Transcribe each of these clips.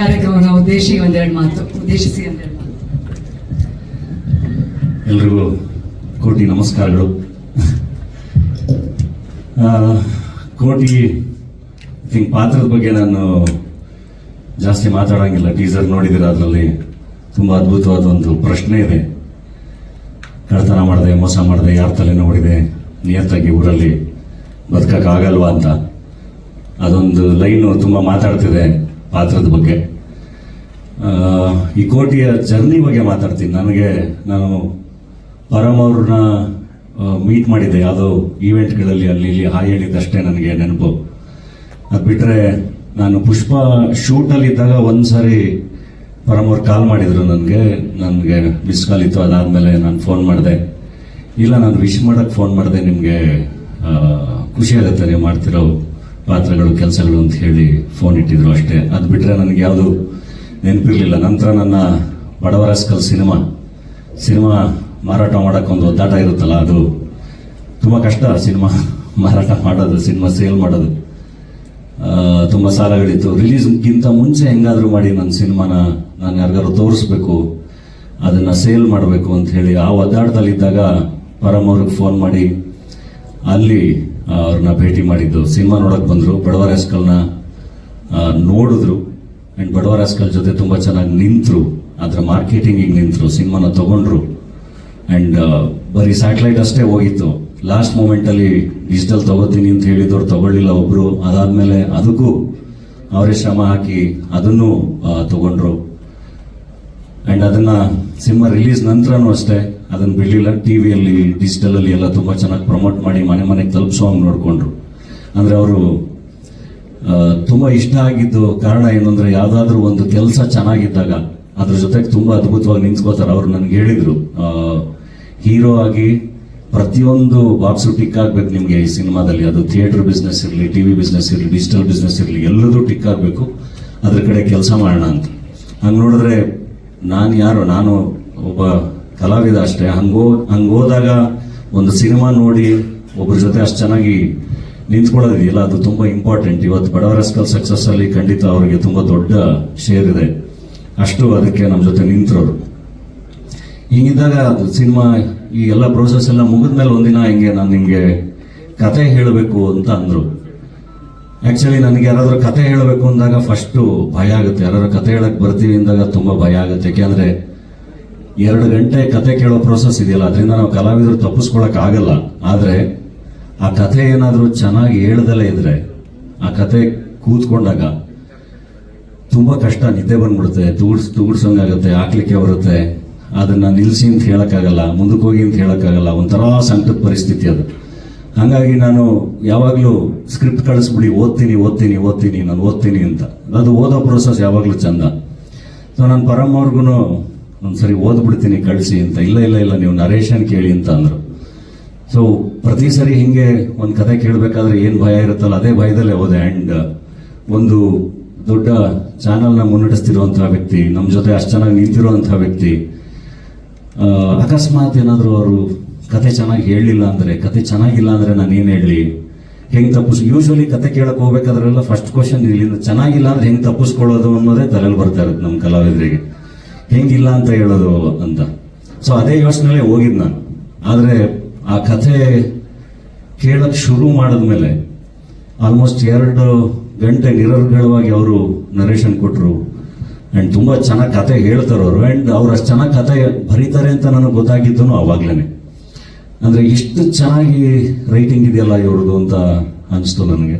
ಕಾರ್ಯಕ್ರಮವನ್ನು ಉದ್ದೇಶಿಸಿ ಒಂದೆರಡು ಮಾತು. ಎಲ್ರಿಗೂ ಕೋಟಿ ನಮಸ್ಕಾರಗಳು. ಕೋಟಿ ಪಾತ್ರದ ಬಗ್ಗೆ ನಾನು ಜಾಸ್ತಿ ಮಾತಾಡೋಂಗಿಲ್ಲ. ಟೀಸರ್ ನೋಡಿದಿರ, ಅದರಲ್ಲಿ ತುಂಬ ಅದ್ಭುತವಾದ ಒಂದು ಪ್ರಶ್ನೆ ಇದೆ. ಕಳ್ತನ ಮಾಡಿದೆ, ಮೋಸ ಮಾಡಿದೆ, ಯಾರ ತಲೆನೋ ಹೊಡಿದೆ, ನಿಯತ್ತಾಗಿ ಊರಲ್ಲಿ ಬದುಕಕ್ಕಾಗಲ್ವಾ ಅಂತ ಅದೊಂದು ಲೈನು ತುಂಬ ಮಾತಾಡ್ತಿದೆ ಪಾತ್ರದ ಬಗ್ಗೆ. ಈ ಕೋಟಿಯ ಜರ್ನಿ ಬಗ್ಗೆ ಮಾತಾಡ್ತೀನಿ. ನಾನು ಪರಮ್ ಅವ್ರನ್ನ ಮೀಟ್ ಮಾಡಿದ್ದೆ ಯಾವುದೋ ಈವೆಂಟ್ಗಳಲ್ಲಿ, ಅಲ್ಲಿ ಇಲ್ಲಿ ಹಾಯ್ ಹೇಳಿದ್ದಷ್ಟೇ ನನಗೆ ನೆನಪು. ಅದು ಬಿಟ್ಟರೆ ನಾನು ಪುಷ್ಪ ಶೂಟಲ್ಲಿದ್ದಾಗ ಒಂದು ಸಾರಿ ಪರಮ್ ಅವ್ರು ಕಾಲ್ ಮಾಡಿದ್ರು ನನಗೆ ಮಿಸ್ ಕಾಲ್ ಇತ್ತು. ಅದಾದಮೇಲೆ ನಾನು ಫೋನ್ ಮಾಡಿದೆ. ಇಲ್ಲ, ನಾನು ವಿಶ್ ಮಾಡೋಕ್ಕೆ ಫೋನ್ ಮಾಡಿದೆ, ನಿಮಗೆ ಖುಷಿ ಆಗುತ್ತೆ ನೀವು ಮಾಡ್ತಿರೋ ಪಾತ್ರಗಳು, ಕೆಲಸಗಳು ಅಂತ ಹೇಳಿ ಫೋನ್ ಇಟ್ಟಿದ್ರು ಅಷ್ಟೇ. ಅದು ಬಿಟ್ಟರೆ ನನಗೆ ಯಾವುದು ನೆನಪಿರಲಿಲ್ಲ. ನಂತರ ನನ್ನ ಬಡವರಸ್ಕಲ್ ಸಿನಿಮಾ ಮಾರಾಟ ಮಾಡೋಕ್ಕೆ ಒಂದು ಒದ್ದಾಟ ಇರುತ್ತಲ್ಲ, ಅದು ತುಂಬ ಕಷ್ಟ. ಸಿನಿಮಾ ಮಾರಾಟ ಮಾಡೋದು, ಸಿನಿಮಾ ಸೇಲ್ ಮಾಡೋದು, ತುಂಬ ಸಾಲಗಳಿತ್ತು. ರಿಲೀಸ್ಗಿಂತ ಮುಂಚೆ ಹೆಂಗಾದರೂ ಮಾಡಿ ನನ್ನ ಸಿನಿಮಾನ ನಾನು ಯಾರಿಗಾರು ತೋರಿಸ್ಬೇಕು, ಅದನ್ನು ಸೇಲ್ ಮಾಡಬೇಕು ಅಂತ ಹೇಳಿ ಆ ಒದ್ದಾಟದಲ್ಲಿದ್ದಾಗ ಪರಮ್ ಅವ್ರಿಗೆ ಫೋನ್ ಮಾಡಿ ಅಲ್ಲಿ ಅವ್ರನ್ನ ಭೇಟಿ ಮಾಡಿದ್ದು. ಸಿನಿಮಾ ನೋಡೋಕೆ ಬಂದರು, ಬಡವರ ಹಸ್ಕಲ್ನ ನೋಡಿದ್ರು. ಆ್ಯಂಡ್ ಬಡವರ ಹಸ್ಕಲ್ ಜೊತೆ ತುಂಬ ಚೆನ್ನಾಗಿ ನಿಂತರು, ಅದರ ಮಾರ್ಕೆಟಿಂಗಿಗೆ ನಿಂತರು, ಸಿನಿಮಾನ ತೊಗೊಂಡ್ರು. ಆ್ಯಂಡ್ ಬರೀ ಸ್ಯಾಟಲೈಟ್ ಅಷ್ಟೇ ಹೋಗಿತ್ತು. ಲಾಸ್ಟ್ ಮೂಮೆಂಟಲ್ಲಿ ಡಿಜಿಟಲ್ ತಗೋತೀನಿ ಅಂತ ಹೇಳಿದವ್ರು ತಗೊಳ್ಳಿಲ್ಲ ಒಬ್ಬರು. ಅದಾದಮೇಲೆ ಅದಕ್ಕೂ ಅವರೇ ಶ್ರಮ ಹಾಕಿ ಅದನ್ನು ತಗೊಂಡ್ರು. ಆ್ಯಂಡ್ ಅದನ್ನು ಸಿನಿಮಾ ರಿಲೀಸ್ ನಂತರನೂ ಅಷ್ಟೇ ಅದನ್ನು ಬಿಡಲಿಲ್ಲ. ಟಿ ವಿಯಲ್ಲಿ, ಡಿಜಿಟಲಲ್ಲಿ ಎಲ್ಲ ತುಂಬ ಚೆನ್ನಾಗಿ ಪ್ರಮೋಟ್ ಮಾಡಿ ಮನೆಗೆ ತಲುಪಿಸೋಂಗೆ ನೋಡಿಕೊಂಡ್ರು. ಅಂದರೆ ಅವರು ತುಂಬ ಇಷ್ಟ ಆಗಿದ್ದು ಕಾರಣ ಏನಂದರೆ, ಯಾವುದಾದ್ರೂ ಒಂದು ಕೆಲಸ ಚೆನ್ನಾಗಿದ್ದಾಗ ಅದ್ರ ಜೊತೆಗೆ ತುಂಬ ಅದ್ಭುತವಾಗಿ ನಿಂತ್ಕೋತಾರೆ. ಅವರು ನನಗೆ ಹೇಳಿದರು, ಹೀರೋ ಆಗಿ ಪ್ರತಿಯೊಂದು ಬಾಕ್ಸು ಟಿಕ್ ಆಗಬೇಕು ನಿಮಗೆ ಈ ಸಿನಿಮಾದಲ್ಲಿ. ಅದು ಥಿಯೇಟರ್ ಬಿಸ್ನೆಸ್ ಇರಲಿ, ಟಿ ವಿ ಬಿಸ್ನೆಸ್ ಇರಲಿ, ಡಿಜಿಟಲ್ ಬಿಸ್ನೆಸ್ ಇರಲಿ, ಎಲ್ಲದೂ ಟಿಕ್ ಆಗಬೇಕು, ಅದ್ರ ಕಡೆ ಕೆಲಸ ಮಾಡೋಣ ಅಂತ. ಹಂಗೆ ನೋಡಿದ್ರೆ ನಾನು ಒಬ್ಬ ಕಲಾವಿದ ಅಷ್ಟೇ. ಹಂಗೆ ಹೋದಾಗ ಒಂದು ಸಿನಿಮಾ ನೋಡಿ ಒಬ್ಬರ ಜೊತೆ ಅಷ್ಟು ಚೆನ್ನಾಗಿ ನಿಂತ್ಕೊಳ್ಳೋದಿದೆಯಲ್ಲ, ಅದು ತುಂಬ ಇಂಪಾರ್ಟೆಂಟ್. ಇವತ್ತು ಬಡವರ ಹಸ್ಕಲ್ ಸಕ್ಸಸ್ಸಲ್ಲಿ ಖಂಡಿತ ಅವರಿಗೆ ತುಂಬ ದೊಡ್ಡ ಶೇರ್ ಇದೆ. ಅಷ್ಟು ಅದಕ್ಕೆ ನಮ್ಮ ಜೊತೆ ನಿಂತರೋರು. ಹೀಗಿದ್ದಾಗ ಅದು ಸಿನಿಮಾ ಈ ಎಲ್ಲ ಪ್ರೋಸೆಸ್ ಎಲ್ಲ ಮುಗಿದ್ಮೇಲೆ ಒಂದಿನ ಹಿಂಗೆ ನಾನು ನಿಮಗೆ ಕತೆ ಹೇಳಬೇಕು ಅಂತ ಅಂದರು. ಆ್ಯಕ್ಚುಲಿ ನನಗೆ ಯಾರಾದರೂ ಕತೆ ಹೇಳಬೇಕು ಅಂದಾಗ ಫಸ್ಟು ಭಯ ಆಗುತ್ತೆ. ಯಾರಾದ್ರೂ ಕತೆ ಹೇಳಕ್ಕೆ ಬರ್ತೀವಿ ಅಂದಾಗ ತುಂಬ ಭಯ ಆಗುತ್ತೆ. ಯಾಕೆಂದರೆ 2 ಗಂಟೆ ಕತೆ ಕೇಳೋ ಪ್ರೋಸೆಸ್ ಇದೆಯಲ್ಲ, ಅದರಿಂದ ನಾವು ಕಲಾವಿದರು ತಪ್ಪಿಸ್ಕೊಳಕ್ಕಾಗಲ್ಲ. ಆದರೆ ಆ ಕತೆ ಏನಾದರೂ ಚೆನ್ನಾಗಿ ಹೇಳ್ದಲೇ ಇದ್ರೆ, ಆ ಕತೆ ಕೂತ್ಕೊಂಡಾಗ ತುಂಬ ಕಷ್ಟ, ನಿದ್ದೆ ಬಂದ್ಬಿಡುತ್ತೆ, ತೂಗುಡ್ಸಂಗಾಗುತ್ತೆ, ಹಾಕ್ಲಿಕ್ಕೆ ಬರುತ್ತೆ. ಅದನ್ನು ನಿಲ್ಲಿಸಿ ಅಂತ ಹೇಳೋಕ್ಕಾಗಲ್ಲ, ಮುಂದಕ್ಕೆ ಹೋಗಿ ಅಂತ ಹೇಳೋಕ್ಕಾಗಲ್ಲ. ಒಂಥರ ಸಂಕಟದ ಪರಿಸ್ಥಿತಿ ಅದು. ಹಾಗಾಗಿ ನಾನು ಯಾವಾಗಲೂ ಸ್ಕ್ರಿಪ್ಟ್ ಕಳಿಸ್ಬಿಡಿ, ನಾನು ಓದ್ತೀನಿ ಅಂತ. ಅದು ಓದೋ ಪ್ರೋಸೆಸ್ ಯಾವಾಗಲೂ ಚಂದ. ಸೊ ನಾನು ಪರಮ್ ಅವ್ರಿಗೂ ಒಂದ್ಸರಿ ಓದ್ಬಿಡ್ತೀನಿ ಕಳಿಸಿ ಅಂತ. ಇಲ್ಲ ನೀವು ನರೇಶನ್ ಕೇಳಿ ಅಂತ ಅಂದರು. ಸೊ ಪ್ರತಿ ಸರಿ ಹಿಂಗೆ ಒಂದು ಕತೆ ಕೇಳಬೇಕಾದ್ರೆ ಏನು ಭಯ ಇರುತ್ತಲ್ಲ, ಅದೇ ಭಯದಲ್ಲೇ ಹೋದೆ. ಆ್ಯಂಡ್ ಒಂದು ದೊಡ್ಡ ಚಾನಲ್ನ ಮುನ್ನಡೆಸ್ತಿರುವಂತಹ ವ್ಯಕ್ತಿ, ನಮ್ಮ ಜೊತೆ ಅಷ್ಟು ಚೆನ್ನಾಗಿ ನಿಂತಿರುವಂತಹ ವ್ಯಕ್ತಿ, ಅಕಸ್ಮಾತ್ ಏನಾದರೂ ಅವರು ಕತೆ ಚೆನ್ನಾಗಿ ಹೇಳಲಿಲ್ಲ ಅಂದರೆ, ಕತೆ ಚೆನ್ನಾಗಿಲ್ಲ ಅಂದರೆ ನಾನು ಏನು ಹೇಳಲಿ, ಹೆಂಗೆ ಯೂಶ್ವಲಿ ಕತೆ ಕೇಳಕ್ಕೆ ಹೋಗ್ಬೇಕಾದ್ರೆಲ್ಲ ಫಸ್ಟ್ ಕ್ವಶನ್ ಇಲ್ಲಿಂದ ಚೆನ್ನಾಗಿಲ್ಲ ಅಂದರೆ ಹೆಂಗೆ ತಪ್ಪಿಸ್ಕೊಳ್ಳೋದು ಅನ್ನೋದೇ ತಲೆಯಲ್ಲಿ ಬರ್ತಾ ಇರುತ್ತೆ ನಮ್ಮ ಕಲಾವಿದರಿಗೆ. ಹೆಂಗಿಲ್ಲ ಅಂತ ಹೇಳೋದು ಅಂತ. ಸೊ ಅದೇ ಯೋಚನೆಯಲ್ಲೇ ಹೋಗಿದ್ದು ನಾನು. ಆದರೆ ಆ ಕಥೆ ಕೇಳಕ್ಕೆ ಶುರು ಮಾಡಿದ್ಮೇಲೆ ಆಲ್ಮೋಸ್ಟ್ 2 ಗಂಟೆ ನಿರರ್ಗಳವಾಗಿ ಅವರು ನರೇಶನ್ ಕೊಟ್ಟರು. ಆ್ಯಂಡ್ ತುಂಬ ಚೆನ್ನಾಗಿ ಕತೆ ಹೇಳ್ತಾರೆ ಅವರು. ಆ್ಯಂಡ್ ಅವ್ರು ಅಷ್ಟು ಚೆನ್ನಾಗಿ ಕತೆ ಬರೀತಾರೆ ಅಂತ ನನಗೆ ಗೊತ್ತಾಗಿದ್ದು ಆವಾಗಲೇ. ಅಂದರೆ ಇಷ್ಟು ಚೆನ್ನಾಗಿ ರೈಟಿಂಗ್ ಇದೆಯಲ್ಲ ಇವ್ರದ್ದು ಅಂತ ಅನಿಸ್ತು ನನಗೆ.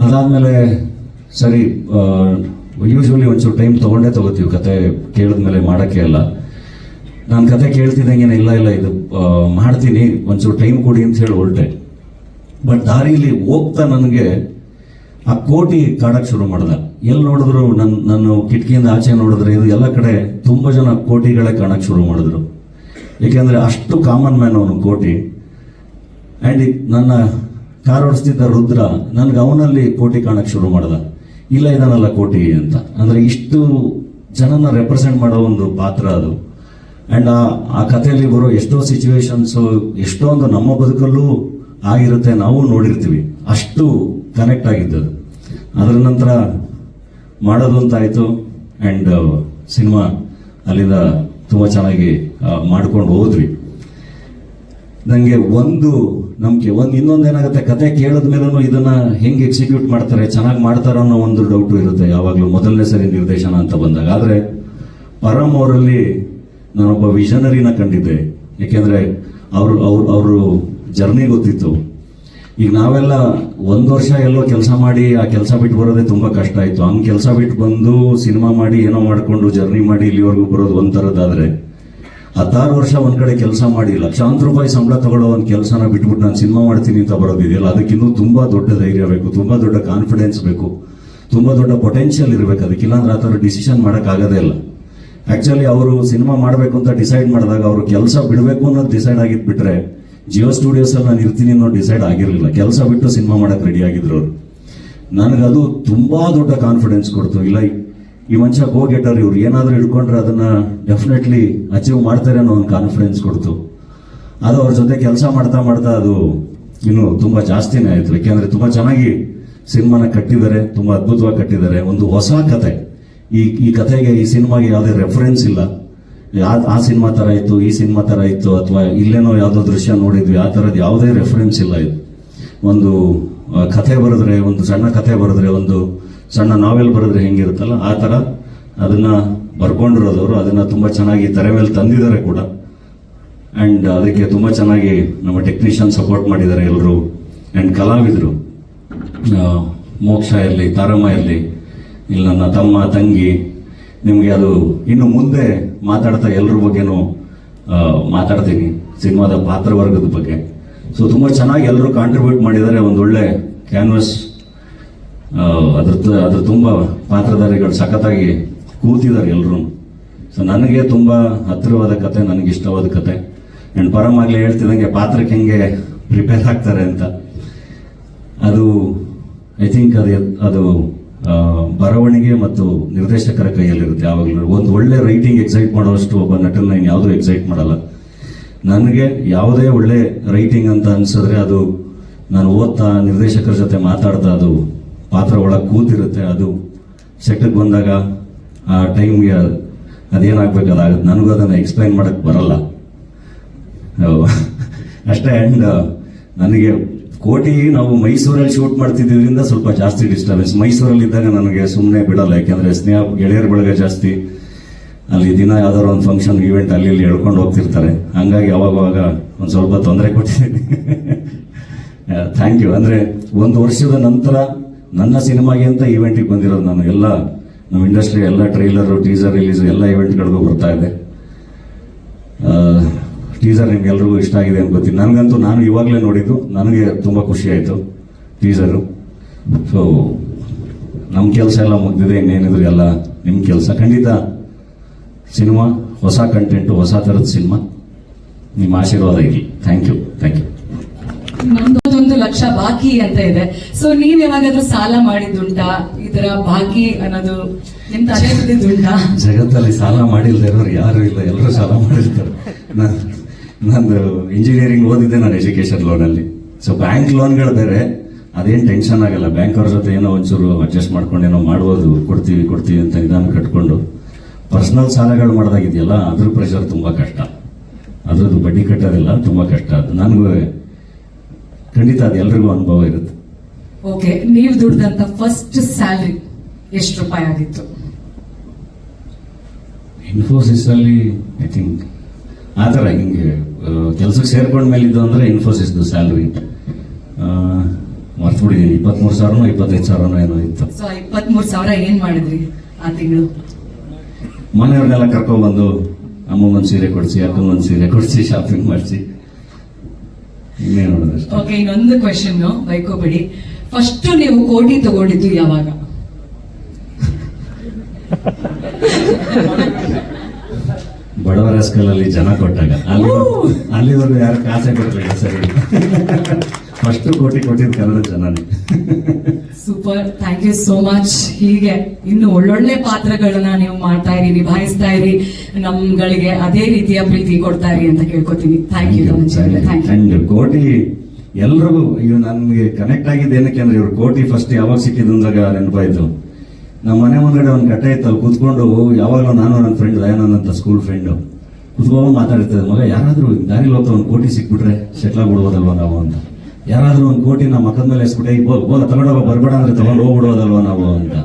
ಅದಾದಮೇಲೆ ಸರಿ, ಯೂಶ್ವಲಿ ಒಂಚೂರು ಟೈಮ್ ತಗೋತೀವಿ ಕತೆ ಕೇಳಿದ್ಮೇಲೆ ಮಾಡೋಕ್ಕೆ ಎಲ್ಲ. ನಾನು ಕತೆ ಕೇಳ್ತಿದ್ದಂಗೆ ಇಲ್ಲ ಇದು ಮಾಡ್ತೀನಿ, ಒಂಚೂರು ಟೈಮ್ ಕೊಡಿ ಅಂತ ಹೇಳಿ ಹೊರಟೆ. ಬಟ್ ದಾರಿಲಿ ಹೋಗ್ತಾ ನನಗೆ ಆ ಕೋಟಿ ಕಾಡಕ್ಕೆ ಶುರು ಮಾಡ್ದೆ. ಎಲ್ಲಿ ನೋಡಿದ್ರು ನಾನು ಕಿಟಕಿಯಿಂದ ಆಚೆ ನೋಡಿದ್ರೆ ಇದು ಎಲ್ಲ ಕಡೆ ತುಂಬ ಜನ ಕೋಟಿಗಳೇ ಕಾಣಕ್ಕೆ ಶುರು ಮಾಡಿದ್ರು. ಏಕೆಂದರೆ ಅಷ್ಟು ಕಾಮನ್ ಮ್ಯಾನ್ ಅವನು ಕೋಟಿ. ಆ್ಯಂಡ್ ನನ್ನ ಕಾರ್ ಓಡಿಸ್ತಿದ್ದ ರುದ್ರ ನನಗೆ ಅವನಲ್ಲಿ ಕೋಟಿ ಕಾಣಕ್ಕೆ ಶುರು ಮಾಡ್ದ. ಇಲ್ಲ ಇದನ್ನಲ್ಲ ಕೋಟಿ ಅಂತ. ಅಂದರೆ ಇಷ್ಟು ಜನನ ರೆಪ್ರೆಸೆಂಟ್ ಮಾಡೋ ಒಂದು ಪಾತ್ರ ಅದು. ಆ್ಯಂಡ್ ಆ ಕಥೆಯಲ್ಲಿ ಬರೋ ಎಷ್ಟೋ ಸಿಚುವೇಶನ್ಸು, ಎಷ್ಟೊಂದು ನಮ್ಮ ಬದುಕಲ್ಲೂ ಆಗಿರುತ್ತೆ, ನಾವು ನೋಡಿರ್ತೀವಿ. ಅಷ್ಟು ಕನೆಕ್ಟ್ ಆಗಿದ್ದದು. ಅದರ ನಂತರ ಮಾಡೋದು ಅಂತ ಆಯಿತು. ಆ್ಯಂಡ್ ಸಿನಿಮಾ ಅಲ್ಲಿಂದ ತುಂಬ ಚೆನ್ನಾಗಿ ಮಾಡ್ಕೊಂಡು ಹೋದ್ವಿ. ನನಗೆ ಒಂದು ನಂಬಿಕೆ, ಇನ್ನೊಂದೇನಾಗುತ್ತೆ, ಕತೆ ಕೇಳಿದ ಮೇಲೂ ಇದನ್ನ ಹೆಂಗೆ ಎಕ್ಸಿಕ್ಯೂಟ್ ಮಾಡ್ತಾರೆ, ಚೆನ್ನಾಗಿ ಮಾಡ್ತಾರೋ ಅನ್ನೋ ಒಂದು ಡೌಟು ಇರುತ್ತೆ ಯಾವಾಗಲೂ ಮೊದಲನೇ ಸರಿ ನಿರ್ದೇಶನ ಅಂತ ಬಂದಾಗ. ಆದರೆ ಪರಮ್ ಅವರಲ್ಲಿ ನಾನೊಬ್ಬ ವಿಷನರಿನ ಕಂಡಿದ್ದೆ. ಏಕೆಂದರೆ ಅವರು ಜರ್ನಿ ಗೊತ್ತಿತ್ತು. ಈಗ ನಾವೆಲ್ಲ ಒಂದು ವರ್ಷ ಎಲ್ಲೋ ಕೆಲಸ ಮಾಡಿ ಆ ಕೆಲಸ ಬಿಟ್ಟು ಬರೋದೇ ತುಂಬ ಕಷ್ಟ ಆಯಿತು. ಹಂಗೆ ಕೆಲಸ ಬಿಟ್ಟು ಬಂದು ಸಿನಿಮಾ ಮಾಡಿ ಏನೋ ಮಾಡಿಕೊಂಡು ಜರ್ನಿ ಮಾಡಿ ಇಲ್ಲಿವರೆಗೂ ಬರೋದು ಒಂಥರದ್ದಾದರೆ, 16 ವರ್ಷ ಒಂದು ಕಡೆ ಕೆಲಸ ಮಾಡಿ ಲಕ್ಷಾಂತರ ರೂಪಾಯಿ ಸಂಬಳ ತಗೊಳ್ಳೋ ಒಂದು ಕೆಲಸನ ಬಿಟ್ಬಿಟ್ಟು ನಾನು ಸಿನಿಮಾ ಮಾಡ್ತೀನಿ ಅಂತ ಬರೋದಿದೆಯಲ್ಲ, ಅದಕ್ಕಿನ್ನೂ ತುಂಬ ದೊಡ್ಡ ಧೈರ್ಯ ಬೇಕು, ತುಂಬ ದೊಡ್ಡ ಕಾನ್ಫಿಡೆನ್ಸ್ ಬೇಕು, ತುಂಬ ದೊಡ್ಡ ಪೊಟೆನ್ಷಿಯಲ್ ಇರಬೇಕು. ಅದಕ್ಕಿಲ್ಲಾಂದ್ರೆ ಆ ಥರ ಡಿಸಿಷನ್ ಮಾಡೋಕ್ಕಾಗೋದೇ ಇಲ್ಲ. ಆ್ಯಕ್ಚುಲಿ ಅವರು ಸಿನಿಮಾ ಮಾಡಬೇಕು ಅಂತ ಡಿಸೈಡ್ ಮಾಡಿದಾಗ ಅವರು ಕೆಲಸ ಬಿಡಬೇಕು ಅನ್ನೋದು ಡಿಸೈಡ್ ಆಗಿದ್ದು ಬಿಟ್ರೆ, ಜಿಯೋ ಸ್ಟುಡಿಯೋಸಲ್ಲಿ ನಾನು ಇರ್ತೀನಿ ಅನ್ನೋ ಡಿಸೈಡ್ ಆಗಿರಲಿಲ್ಲ. ಕೆಲಸ ಬಿಟ್ಟು ಸಿನಿಮಾ ಮಾಡೋಕ್ಕೆ ರೆಡಿ ಆಗಿದ್ರು ಅವರು. ನನಗದು ತುಂಬ ದೊಡ್ಡ ಕಾನ್ಫಿಡೆನ್ಸ್ ಕೊಡ್ತು. ಇಲ್ಲ, ಈ ಮನುಷ್ಯ ಗೋ ಗೆಟರ್, ಇವ್ರು ಏನಾದರೂ ಹಿಡ್ಕೊಂಡ್ರೆ ಅದನ್ನ ಡೆಫಿನೆಟ್ಲಿ ಅಚೀವ್ ಮಾಡ್ತಾರೆ ಅನ್ನೋ ಒಂದು ಕಾನ್ಫಿಡೆನ್ಸ್ ಕೊಡ್ತು. ಅದು ಅವ್ರ ಜೊತೆ ಕೆಲಸ ಮಾಡ್ತಾ ಮಾಡ್ತಾ ಅದು ಇನ್ನೂ ತುಂಬ ಜಾಸ್ತಿನೇ ಆಯಿತು. ಯಾಕೆಂದರೆ ತುಂಬ ಚೆನ್ನಾಗಿ ಸಿನಿಮಾನ ಕಟ್ಟಿದ್ದಾರೆ, ತುಂಬ ಅದ್ಭುತವಾಗಿ ಕಟ್ಟಿದ್ದಾರೆ. ಒಂದು ಹೊಸ ಕತೆ. ಈ ಕತೆಗೆ, ಈ ಸಿನಿಮಾಗೆ ಯಾವುದೇ ರೆಫರೆನ್ಸ್ ಇಲ್ಲ. ಆ ಸಿನಿಮಾ ಥರ ಇತ್ತು, ಈ ಸಿನಿಮಾ ಥರ ಇತ್ತು, ಅಥವಾ ಇಲ್ಲೇನೋ ಯಾವುದೋ ದೃಶ್ಯ ನೋಡಿದ್ವಿ, ಆ ಥರದ್ದು ಯಾವುದೇ ರೆಫರೆನ್ಸ್ ಇಲ್ಲ. ಇದು ಒಂದು ಕಥೆ ಬರೆದ್ರೆ, ಒಂದು ಸಣ್ಣ ಕಥೆ ಬರೆದ್ರೆ, ಒಂದು ಸಣ್ಣ ನಾವೆಲ್ ಬರೆದ್ರೆ ಹೆಂಗಿರುತ್ತಲ್ಲ ಆ ಥರ ಅದನ್ನ ಬರ್ಕೊಂಡಿರೋದವರು. ಅದನ್ನ ತುಂಬ ಚೆನ್ನಾಗಿ ತೆರೆ ಮೇಲೆ ತಂದಿದ್ದಾರೆ ಕೂಡ. ಆ್ಯಂಡ್ ಅದಕ್ಕೆ ತುಂಬ ಚೆನ್ನಾಗಿ ನಮ್ಮ ಟೆಕ್ನಿಷಿಯನ್ ಸಪೋರ್ಟ್ ಮಾಡಿದ್ದಾರೆ ಎಲ್ಲರೂ. ಆ್ಯಂಡ್ ಕಲಾವಿದರು, ಮೋಕ್ಷ ಇರಲಿ, ತಾರಮ್ಮ ಇರಲಿ, ಇಲ್ಲಿ ನನ್ನ ತಮ್ಮ, ತಂಗಿ, ನಿಮಗೆ ಅದು ಇನ್ನು ಮುಂದೆ ಮಾತಾಡ್ತಾ ಎಲ್ಲರ ಬಗ್ಗೆನೂ ಮಾತಾಡ್ತೀನಿ, ಸಿನಿಮಾದ ಪಾತ್ರವರ್ಗದ ಬಗ್ಗೆ. ಸೊ ತುಂಬ ಚೆನ್ನಾಗಿ ಎಲ್ಲರೂ ಕಾಂಟ್ರಿಬ್ಯೂಟ್ ಮಾಡಿದ್ದಾರೆ. ಒಂದೊಳ್ಳೆ ಕ್ಯಾನ್ವಸ್, ಅದ್ರ ತುಂಬ ಪಾತ್ರಧಾರಿಗಳು ಸಖತ್ತಾಗಿ ಕೂತಿದ್ದಾರೆ ಎಲ್ಲರೂ. ಸೊ ನನಗೆ ತುಂಬ ಹತ್ತಿರವಾದ ಕತೆ, ನನಗೆ ಇಷ್ಟವಾದ ಕತೆ. ಆ್ಯಂಡ್ ಪರಮ್ ಆಗಲೇ ಹೇಳ್ತಿದ್ದಂಗೆ ಪಾತ್ರಕ್ಕೆ ಹೆಂಗೆ ಪ್ರಿಪೇರ್ ಆಗ್ತಾರೆ ಅಂತ, ಅದು ಐ ಥಿಂಕ್ ಅದು ಬರವಣಿಗೆ ಮತ್ತು ನಿರ್ದೇಶಕರ ಕೈಯಲ್ಲಿರುತ್ತೆ ಯಾವಾಗಲೂ. ಒಂದು ಒಳ್ಳೆ ರೈಟಿಂಗ್ ಎಕ್ಸೈಟ್ ಮಾಡೋಷ್ಟು ಒಬ್ಬ ನಟನ ಇನ್ನು ಯಾವುದೂ ಎಕ್ಸೈಟ್ ಮಾಡಲ್ಲ. ನನಗೆ ಯಾವುದೇ ಒಳ್ಳೆ ರೈಟಿಂಗ್ ಅಂತ ಅನ್ಸಿದ್ರೆ ಅದು ನಾನು ಓದ್ತಾ, ನಿರ್ದೇಶಕರ ಜೊತೆ ಮಾತಾಡ್ತಾ ಅದು ಪಾತ್ರ ಒಳಗೆ ಕೂತಿರುತ್ತೆ. ಅದು ಸೆಟ್ಟಿಗೆ ಬಂದಾಗ ಆ ಟೈಮ್ಗೆ ಅದೇನಾಗಬೇಕು ಅದಾಗುತ್ತೆ. ನನಗೂ ಅದನ್ನು ಎಕ್ಸ್ಪ್ಲೈನ್ ಮಾಡೋಕ್ಕೆ ಬರಲ್ಲ ಅಷ್ಟೇ. ಆ್ಯಂಡ್ ನನಗೆ ಕೋಟಿ ನಾವು ಮೈಸೂರಲ್ಲಿ ಶೂಟ್ ಮಾಡ್ತಿದ್ದರಿಂದ ಸ್ವಲ್ಪ ಜಾಸ್ತಿ ಡಿಸ್ಟರ್ಬೆನ್ಸ್. ಮೈಸೂರಲ್ಲಿ ಇದ್ದಾಗ ನನಗೆ ಸುಮ್ಮನೆ ಬಿಡಲ್ಲ, ಯಾಕೆಂದರೆ ಸ್ನೇಹ ಗೆಳೆಯರ ಬಳಗ ಜಾಸ್ತಿ. ಅಲ್ಲಿ ದಿನ ಯಾವ್ದಾದ್ರು ಒಂದು ಫಂಕ್ಷನ್ ಈವೆಂಟ್ ಅಲ್ಲಿ ಇಲ್ಲಿ ಹೇಳ್ಕೊಂಡು ಹೋಗ್ತಿರ್ತಾರೆ. ಹಂಗಾಗಿ ಅವಾಗವಾಗ ಒಂದು ಸ್ವಲ್ಪ ತೊಂದರೆ ಕೊಟ್ಟಿದ್ದೀನಿ. Thank you. ಅಂದರೆ ಒಂದು ವರ್ಷದ ನಂತರ ನನ್ನ ಸಿನಿಮಾಗೆ ಅಂತ ಈವೆಂಟಿಗೆ ಬಂದಿರೋದು ನಾನು. ಎಲ್ಲ ನಮ್ಮ ಇಂಡಸ್ಟ್ರಿ ಎಲ್ಲ ಟ್ರೈಲರು, ಟೀಸರ್ ರಿಲೀಸು ಎಲ್ಲ ಈವೆಂಟ್ಗಳಿಗೂ ಬರ್ತಾ ಇದೆ. ಟೀಸರ್ ನಿಮ್ಗೆಲ್ರಿಗೂ ಇಷ್ಟ ಆಗಿದೆ ಅಂತ ಗೊತ್ತಿಲ್ಲ. ನನಗಂತೂ, ನಾನು ಇವಾಗಲೇ ನೋಡಿದ್ದು, ನನಗೆ ತುಂಬ ಖುಷಿ ಆಯಿತು ಟೀಸರು. ಸೊ ನಮ್ಮ ಕೆಲಸ ಎಲ್ಲ ಮುಗ್ದಿದೆ, ಇನ್ನೇನಿದ್ರು ಎಲ್ಲ ನಿಮ್ಮ ಕೆಲಸ. ಖಂಡಿತ ಸಿನಿಮಾ ಹೊಸ ಕಂಟೆಂಟು, ಹೊಸ ಥರದ ಸಿನಿಮಾ. ನಿಮ್ಮ ಆಶೀರ್ವಾದ ಇರಲಿ. Thank you. ನಮ್ದು 1 ಲಕ್ಷ ಬಾಕಿ ಅಂತ ಇದೆ. ಸೊ ನೀವ್ ಯಾವಾಗಾದ್ರೂ ಸಾಲ ಮಾಡಿದ್ದುಂಟಾ? ಈ ತರ ಬಾಕಿ ಅನ್ನೋದು ನಿಮ್ ತಲೆ ಬಿದ್ದಿದ್ದುಂಟಾ? ಜಗತ್ತಲ್ಲಿ ಸಾಲ ಮಾಡಿಲ್ದೇ ಇರೋರು ಯಾರು ಇಲ್ಲ, ಎಲ್ಲರೂ ಸಾಲ ಮಾಡಿರ್ತಾರೆ. ನಂದು ಇಂಜಿನಿಯರಿಂಗ್ ಓದಿದ್ದೆ ನಾನು ಎಜುಕೇಶನ್ ಲೋನಲ್ಲಿ. ಸೊ ಬ್ಯಾಂಕ್ ಲೋನ್ಗಳು ಬೇರೆ, ಅದೇನು ಟೆನ್ಷನ್ ಆಗಲ್ಲ. ಬ್ಯಾಂಕ್ ಅವ್ರ ಜೊತೆ ಏನೋ ಒಂಚೂರು ಅಡ್ಜಸ್ಟ್ ಮಾಡ್ಕೊಂಡು ಏನೋ ಮಾಡ್ಬೋದು, ಕೊಡ್ತೀವಿ ಅಂತ ನಿಧಾನ ಕಟ್ಕೊಂಡು. ಪರ್ಸನಲ್ ಸಾಲಗಳು ಮಾಡಿದಾಗಿದೆಯಲ್ಲ, ಅದ್ರ ಪ್ರೆಷರ್ ತುಂಬ ಕಷ್ಟ. ಅದ್ರದ್ದು ಬಡ್ಡಿ ಕಟ್ಟೋದಿಲ್ಲ, ತುಂಬ ಕಷ್ಟ. ಅದು ನನಗೂ ಖಂಡಿತ ಅದು ಎಲ್ರಿಗೂ ಅನುಭವ ಇರುತ್ತೆ. ಓಕೆ, ನೀವು ದುಡ್ದಂತ ಫಸ್ಟ್ ಸ್ಯಾಲ್ರಿ ಎಷ್ಟು ರೂಪಾಯಿ ಆಗಿತ್ತು? ಇನ್ಫೋಸಿಸ್ ಅಲ್ಲಿ ಐ ಥಿಂಕ್ ಆ ಥರ ಹಿಂಗೆ ಕೆಲಸಕ್ಕೆ ಸೇರ್ಕೊಂಡ ಮೇಲೆ ಇದ್ದು ಅಂದರೆ ಇನ್ಫೋಸಿಸ್ದು ಸ್ಯಾಲ್ರಿ ಮರ್ತ್ಬಿಟ್ಟಿದ್ದೀನಿ. 23,000 25,000 ಏನೋ ಇತ್ತು. ಸೊ 23,000 ಏನ್ ಮಾಡಿದ್ರಿ ಆ ತಿಂಗಳು? ಮನೆಯವ್ರನ್ನೆಲ್ಲ ಕರ್ಕೊಂಡ್ಬಂದು ಅಮ್ಮಗೊಂದು ಸೀರೆ ಕೊಡಿಸಿ, ಅಕ್ಕಂಗೊಂದು ಸೀರೆ ಕೊಡಿಸಿ, ಶಾಪಿಂಗ್ ಮಾಡಿಸಿ, ಇನ್ನೇ ನೋಡಿದ್ರೆ. ಓಕೆ, ಇನ್ನೊಂದು ಕ್ವೆಶನ್, ಬೈಕೋಬೇಡಿ. ಫಸ್ಟ್ ನೀವು ಕೋಟಿ ತಗೊಂಡಿದ್ದು ಯಾವಾಗ? ಬಡವರ ಸ್ಕೂಲಲ್ಲಿ ಜನ ಕೊಟ್ಟಾಗ. ಅಲ್ಲಿವರೆಗೂ ಯಾರು ಕಾಸೆ ಕೊಡ್ಬೇಕ ಸರಿ. ಫಸ್ಟ್ ಕೋಟಿ ಕೊಟ್ಟಿದ್ದು ಕನ್ನಡ ಜನನೇ. Super, thank you so much. ಹೀಗೆ ಇನ್ನು ಒಳ್ಳೊಳ್ಳೆ ಪಾತ್ರಗಳನ್ನ ನೀವು ಮಾಡ್ತಾ ಇರಿ, ನಿಭಾಯಿಸ್ತಾ ಇರಿ, ನಮ್ಗಳಿಗೆ ಅದೇ ರೀತಿಯ ಪ್ರೀತಿ ಕೊಡ್ತಾ ಇರಿ ಅಂತ ಕೇಳ್ಕೊತೀನಿ. Thank you. ಅಂಡ್ ಕೋಟಿ ಎಲ್ರಿಗೂ ಇವ್ ನನ್ಗೆ ಕನೆಕ್ಟ್ ಆಗಿದ್ದು ಏನಕ್ಕೆ ಅಂದ್ರೆ, ಇವ್ರು ಕೋಟಿ ಫಸ್ಟ್ ಯಾವಾಗ ಸಿಕ್ಕಿದ್ದು ಅಂದಾಗ ನೆನಪಾಯ್ತು. ನಮ್ಮ ಮನೆ ಮುಂದ್ಗಡೆ ಒಂದು ಕಟ್ಟೆ ಇತ್ತಲ್ಲಿ ಕೂತ್ಕೊಂಡು ಯಾವಾಗಲೂ ನಾನು ನನ್ನ ಫ್ರೆಂಡ್ ದಯಾನಂದ್ ಅಂತ ಸ್ಕೂಲ್ ಫ್ರೆಂಡು ಕುತ್ಕೊಂಡು ಮಾತಾಡ್ತಿದ್ದೆ, ಮಗ ಯಾರಾದ್ರೂ ದಾರಿಲಿ ಹೋಗ್ತಾ ಒಂದು ಕೋಟಿ ಸಿಕ್ಬಿಟ್ರೆ ಸೆಟ್ಲ್ ಆಗ್ಬಿಡ್ಬೋದಲ್ವಾ ನಾವು ಅಂತ. ಯಾರಾದ್ರೂ ಒಂದು ಕೋಟಿ ನಮ್ಮ ಮಕ್ಕದ ಮೇಲೆ ಎಸ್ಬಿಟ್ಟೆ ತಗೊಂಡೋಗ ಬರ್ಬೇಡ ಅಂದ್ರೆ ತಗೊಂಡು ಹೋಗ್ಬಿಡ್ಬೋದಲ್ವಾ ನಾವು ಅಂತ.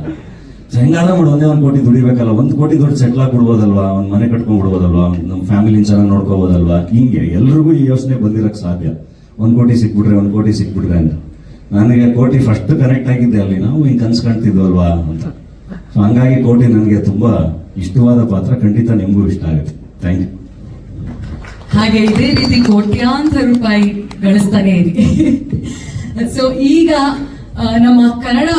ಸೊ ಹೆಂಗಾದ್ರೂ ಮಾಡಿ ಒಂದೇ ಒಂದು ಕೋಟಿ ದುಡಿಬೇಕಲ್ಲ, ಒಂದು ಕೋಟಿ ದುಡ್ಡು ಸೆಟ್ಲ್ ಆಗ್ಬಿಡ್ಬೋದಲ್ವಾ, ಒಂದು ಮನೆ ಕಟ್ಕೊಂಡ್ಬಿಡ್ಬೋದಲ್ವಾ, ನಮ್ಮ ಫ್ಯಾಮಿಲಿನ ಚೆನ್ನಾಗಿ ನೋಡ್ಕೋಬೋದಲ್ವಾ. ಹಿಂಗೆ ಎಲ್ರಿಗೂ ಈ ಯೋಚನೆ ಬಂದಿರಕ್ಕೆ ಸಾಧ್ಯ, ಒಂದು ಕೋಟಿ ಸಿಕ್ಬಿಟ್ರೆ ಅಂತ. ನನಗೆ ಕೋಟಿ ಫಸ್ಟ್ ಕನೆಕ್ಟ್ ಆಗಿದ್ದೆ ಅಲ್ಲಿ, ನಾವು ಹಿಂಗೆ ಕನ್ಸು ಕಾಣ್ತಿದ್ವಲ್ವಾ ಅಂತ. ಸೊ ಹಂಗಾಗಿ ಕೋಟಿ ನನಗೆ ತುಂಬಾ ಇಷ್ಟವಾದ ಪಾತ್ರ, ಖಂಡಿತ ನಿಮಗೂ ಇಷ್ಟ ಆಗುತ್ತೆ. Thank you. ಹಾಗೆ ಇದೇ ರೀತಿ ಕೋಟ್ಯಾಂತರ ರೂಪಾಯಿ ಗಳಿಸ್ತಾನೆ ಇರಿ. ಸೊ ಈಗ ನಮ್ಮ ಕನ್ನಡ